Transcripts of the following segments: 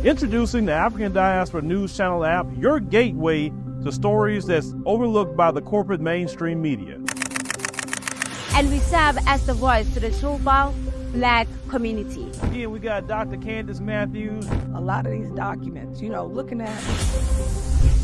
Introducing the African Diaspora News Channel app, your gateway to stories that's overlooked by the corporate mainstream media. And we serve as the voice to the global Black community. Again, we got Dr. Candace Matthews. A lot of these documents, looking at.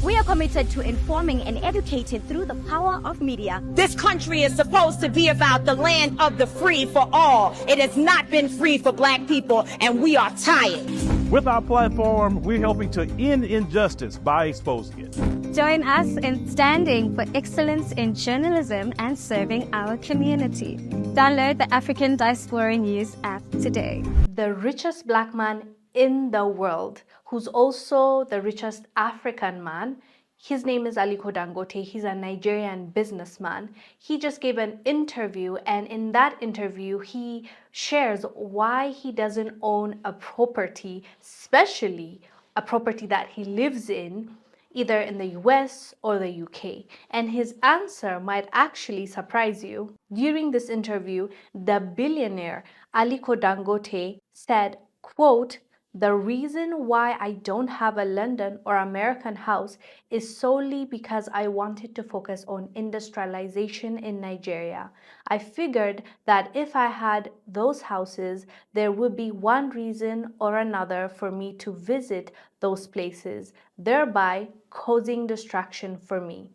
We are committed to informing and educating through the power of media. This country is supposed to be about the land of the free for all. It has not been free for Black people, and we are tired. With our platform, we're helping to end injustice by exposing it. Join us in standing for excellence in journalism and serving our community. Download the African Diaspora News app today. The richest Black man in the world, who's also the richest African man, his name is Aliko Dangote. He's a Nigerian businessman. He just gave an interview, and in that interview, he shares why he doesn't own a property, especially a property that he lives in, either in the US or the UK. And his answer might actually surprise you. During this interview, the billionaire Aliko Dangote said, quote, "The reason why I don't have a London or American house is solely because I wanted to focus on industrialization in Nigeria. I figured that if I had those houses, there would be one reason or another for me to visit those places, thereby causing distraction for me.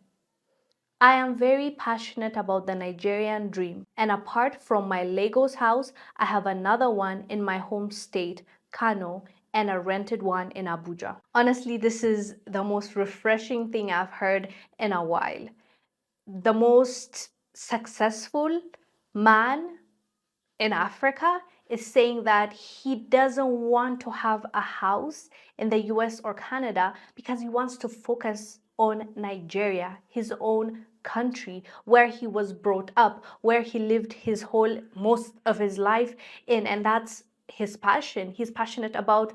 I am very passionate about the Nigerian dream, and apart from my Lagos house, I have another one in my home state, Kano, and a rented one in Abuja." Honestly, this is the most refreshing thing I've heard in a while. The most successful man in Africa is saying that he doesn't want to have a house in the US or Canada because he wants to focus on Nigeria, his own country, where he was brought up, where he lived most of his life in, and that's his passion. He's passionate about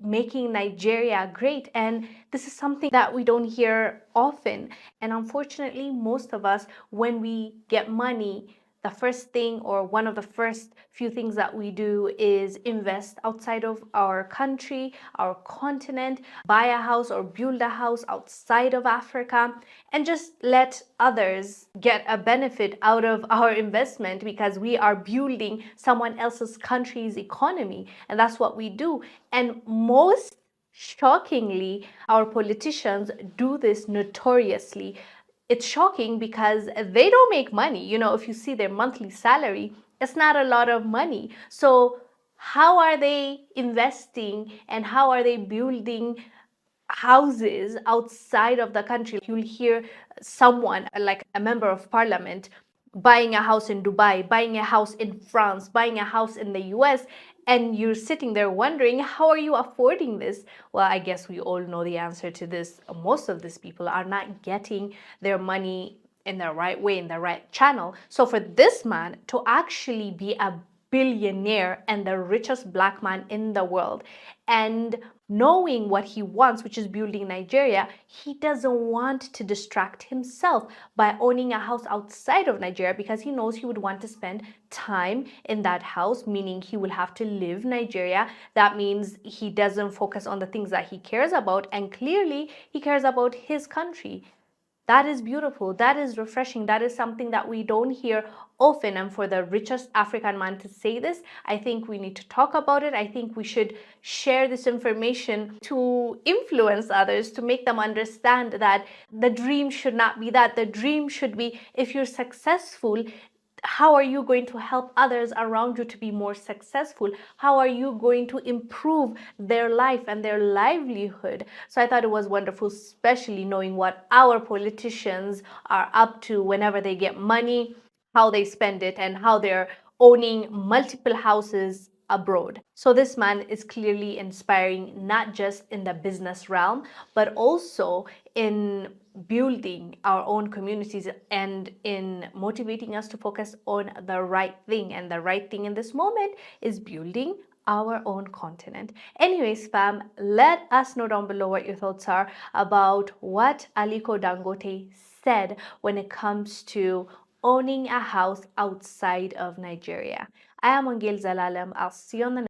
making Nigeria great, and this is something that we don't hear often. And unfortunately, most of us, when we get money, the first thing or one of the first few things that we do is invest outside of our country, our continent, buy a house or build a house outside of Africa, and just let others get a benefit out of our investment because we are building someone else's country's economy. And that's what we do. And most shockingly, our politicians do this notoriously. It's shocking because they don't make money. If you see their monthly salary, it's not a lot of money. So how are they investing and how are they building houses outside of the country? You'll hear someone like a member of parliament buying a house in Dubai, buying a house in France, buying a house in the US, and you're sitting there wondering, how are you affording this? Well, I guess we all know the answer to this. Most of these people are not getting their money in the right way, in the right channel. So for this man to actually be a billionaire and the richest Black man in the world, and knowing what he wants, which is building Nigeria, he doesn't want to distract himself by owning a house outside of Nigeria because he knows he would want to spend time in that house, meaning he will have to live Nigeria. That means he doesn't focus on the things that he cares about, and clearly he cares about his country. That is beautiful. That is refreshing. That is something that we don't hear often. And for the richest African man to say this, I think we need to talk about it. I think we should share this information to influence others, to make them understand that the dream should not be that. The dream should be, if you're successful, how are you going to help others around you to be more successful? How are you going to improve their life and their livelihood? So I thought it was wonderful, especially knowing what our politicians are up to whenever they get money, how they spend it, and how they're owning multiple houses abroad. So this man is clearly inspiring, not just in the business realm, but also in building our own communities and in motivating us to focus on the right thing. And the right thing in this moment is building our own continent. Anyways, fam, let us know down below what your thoughts are about what Aliko Dangote said when it comes to owning a house outside of Nigeria. I am Wongel Zelalem. I'll see you on the next